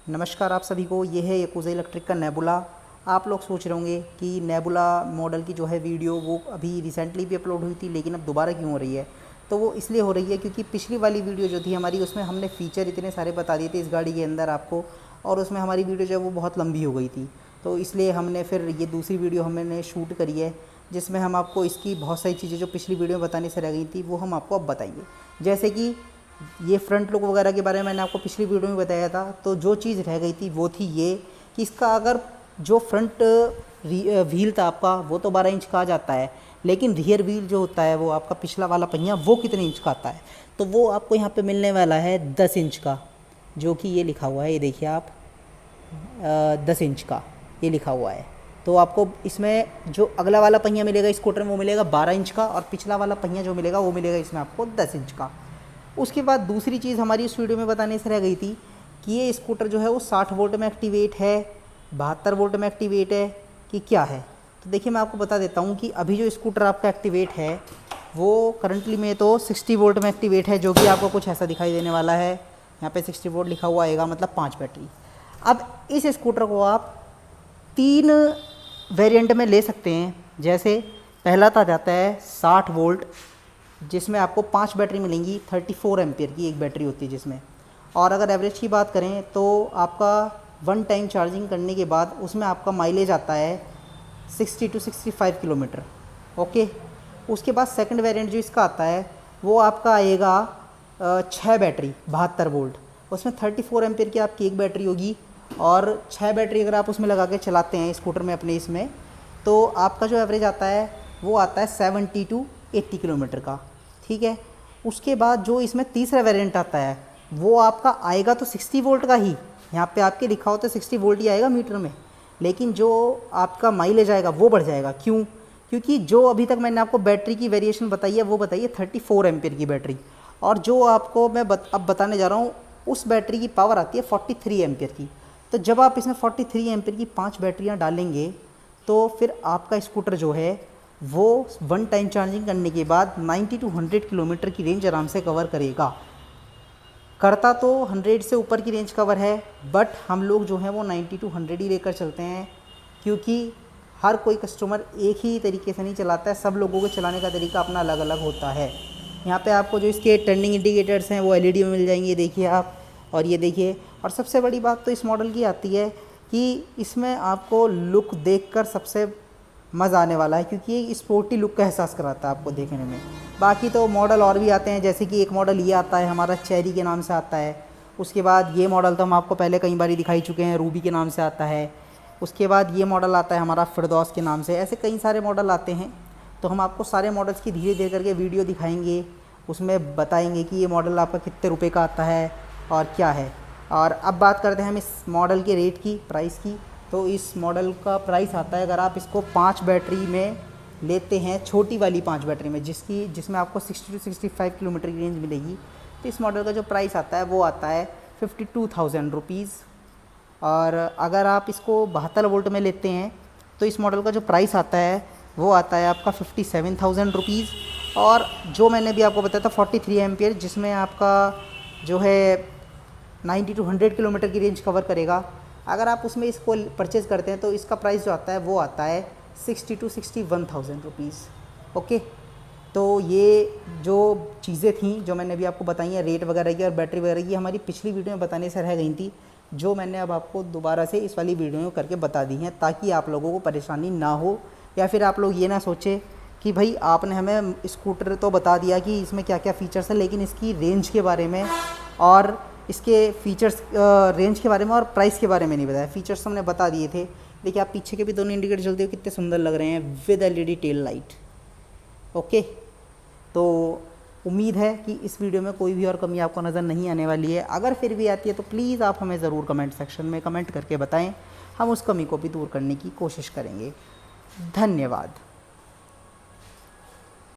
नमस्कार आप सभी को। ये है याकुज़ा इलेक्ट्रिक का नेबुला। आप लोग सोच रहे होंगे कि नेबुला मॉडल की जो है वीडियो वो अभी रिसेंटली भी अपलोड हुई थी, लेकिन अब दोबारा क्यों हो रही है। तो वो इसलिए हो रही है क्योंकि पिछली वाली वीडियो जो थी हमारी, उसमें हमने फ़ीचर इतने सारे बता दिए थे इस गाड़ी के अंदर आपको, और उसमें हमारी वीडियो जो है वो बहुत लंबी हो गई थी। तो इसलिए हमने फिर ये दूसरी वीडियो हमने शूट करी है, जिसमें हम आपको इसकी बहुत सारी चीज़ें जो पिछली वीडियो में बताने से रह गई थी वो हम आपको अब बताएंगे। जैसे कि ये फ्रंट लुक वगैरह के बारे में मैंने आपको पिछली वीडियो में बताया था। तो जो चीज़ रह गई थी वो थी ये कि इसका अगर जो फ्रंट व्हील था आपका वो तो 12 इंच का आ जाता है, लेकिन रियर व्हील जो होता है वो आपका पिछला वाला पहिया वो कितने इंच का आता है। तो वो आपको यहाँ पे मिलने वाला है 10 इंच का, जो कि ये लिखा हुआ है, ये देखिए आप 10 इंच का ये लिखा हुआ है। तो आपको इसमें जो अगला वाला पहिया मिलेगा स्कूटर में वो मिलेगा 12 इंच का, और पिछला वाला पहिया जो मिलेगा वो मिलेगा इसमें आपको 10 इंच का। उसके बाद दूसरी चीज़ हमारी इस वीडियो में बताने से रह गई थी कि ये स्कूटर जो है वो 60 वोल्ट में एक्टिवेट है, 72 वोल्ट में एक्टिवेट है कि क्या है। तो देखिए मैं आपको बता देता हूँ कि अभी जो स्कूटर आपका एक्टिवेट है वो करंटली में तो 60 वोल्ट में एक्टिवेट है, जो कि आपको कुछ ऐसा दिखाई देने वाला है। यहाँ पे 60 वोल्ट लिखा हुआ आएगा, मतलब 5 बैटरी। अब इस स्कूटर को आप 3 वेरिएंट में ले सकते हैं। जैसे पहला तो जाता है 60 वोल्ट, जिसमें आपको 5 बैटरी मिलेंगी, 34 एम्पियर की एक बैटरी होती है जिसमें। और अगर एवरेज की बात करें तो आपका 1 टाइम चार्जिंग करने के बाद उसमें आपका माइलेज आता है 60 to 65 किलोमीटर। ओके। उसके बाद सेकंड वेरिएंट जो इसका आता है वो आपका आएगा 6 बैटरी 72 वोल्ट। उसमें 34 एम्पियर की आपकी एक बैटरी होगी, और 6 बैटरी अगर आप उसमें लगा के चलाते हैं स्कूटर में अपने इसमें, तो आपका जो एवरेज आता है वो आता है 70 to 80 किलोमीटर का। ठीक है। उसके बाद जो इसमें तीसरा वेरिएंट आता है वो आपका आएगा तो 60 वोल्ट का ही, यहाँ पे आपके लिखा हो तो 60 वोल्ट ही आएगा मीटर में, लेकिन जो आपका माइलेज आएगा वो बढ़ जाएगा। क्यों? क्योंकि जो अभी तक मैंने आपको बैटरी की वेरिएशन बताई है वो बताई है 34 एम्पियर की बैटरी, और जो आपको मैं अब बताने जा रहा हूँ उस बैटरी की पावर आती है 43 एम्पियर की। तो जब आप इसमें 43 एम्पियर की 5 बैटरियाँ डालेंगे तो फिर आपका स्कूटर जो है वो 1 टाइम चार्जिंग करने के बाद 90 to 100 किलोमीटर की रेंज आराम से कवर करेगा। करता तो 100 से ऊपर की रेंज कवर है, बट हम लोग जो हैं वो 90 to 100 ही लेकर चलते हैं, क्योंकि हर कोई कस्टमर एक ही तरीके से नहीं चलाता है। सब लोगों के चलाने का तरीका अपना अलग अलग होता है। यहाँ पे आपको जो इसके टर्निंग इंडिकेटर्स हैं वो LED में मिल जाएंगे, देखिए आप। और ये देखिए, और सबसे बड़ी बात तो इस मॉडल की आती है कि इसमें आपको लुक देखकर सबसे मज़ा आने वाला है, क्योंकि ये स्पोर्टी लुक का एहसास कराता है आपको देखने में। बाकी तो मॉडल और भी आते हैं, जैसे कि एक मॉडल ये आता है हमारा चेरी के नाम से आता है। उसके बाद ये मॉडल तो हम आपको पहले कई बार दिखाई चुके हैं, रूबी के नाम से आता है। उसके बाद ये मॉडल आता है हमारा फिरदौस के नाम से। ऐसे कई सारे मॉडल आते हैं, तो हम आपको सारे मॉडल्स की धीरे धीरे करके वीडियो दिखाएंगे, उसमें बताएंगे कि ये मॉडल आपका कितने रुपए का आता है और क्या है। और अब बात करते हैं हम इस मॉडल के रेट की, प्राइस की। तो इस मॉडल का प्राइस आता है, अगर आप इसको 5 बैटरी में लेते हैं, छोटी वाली 5 बैटरी में, जिसमें आपको 60 to 65 किलोमीटर की रेंज मिलेगी, तो इस मॉडल का जो प्राइस आता है वो आता है 52,000 रुपीज़। और अगर आप इसको 72 वोल्ट में लेते हैं तो इस मॉडल का जो प्राइस आता है वो आता है आपका 57,000 रुपीज़। और जो मैंने भी आपको बताया था 43 एम्पियर, जिसमें आपका जो है 90 to 100 किलोमीटर की रेंज कवर करेगा, अगर आप उसमें इसको परचेज़ करते हैं तो इसका प्राइस जो आता है वो आता है 60 to 61,000 रुपीज़। ओके। तो ये जो चीज़ें थी जो मैंने अभी आपको बताई हैं, रेट वगैरह की और बैटरी वगैरह की, हमारी पिछली वीडियो में बताने से रह गई थी, जो मैंने अब आपको दोबारा से इस वाली वीडियो में करके बता दी हैं, ताकि आप लोगों को परेशानी ना हो, या फिर आप लोग ये ना सोचें कि भाई आपने हमें स्कूटर तो बता दिया कि इसमें क्या क्या फ़ीचर्स हैं, लेकिन इसकी रेंज के बारे में और इसके फ़ीचर्स रेंज के बारे में और प्राइस के बारे में नहीं बताया। फ़ीचर्स हमने बता दिए थे। देखिए आप पीछे के भी दोनों इंडिकेटर जलते हुए कितने सुंदर लग रहे हैं with LED tail light. Okay. तो उम्मीद है कि इस वीडियो में कोई भी और कमी आपको नज़र नहीं आने वाली है। अगर फिर भी आती है तो प्लीज़ आप हमें ज़रूर कमेंट सेक्शन में कमेंट करके बताएं, हम उस कमी को भी दूर करने की कोशिश करेंगे। धन्यवाद।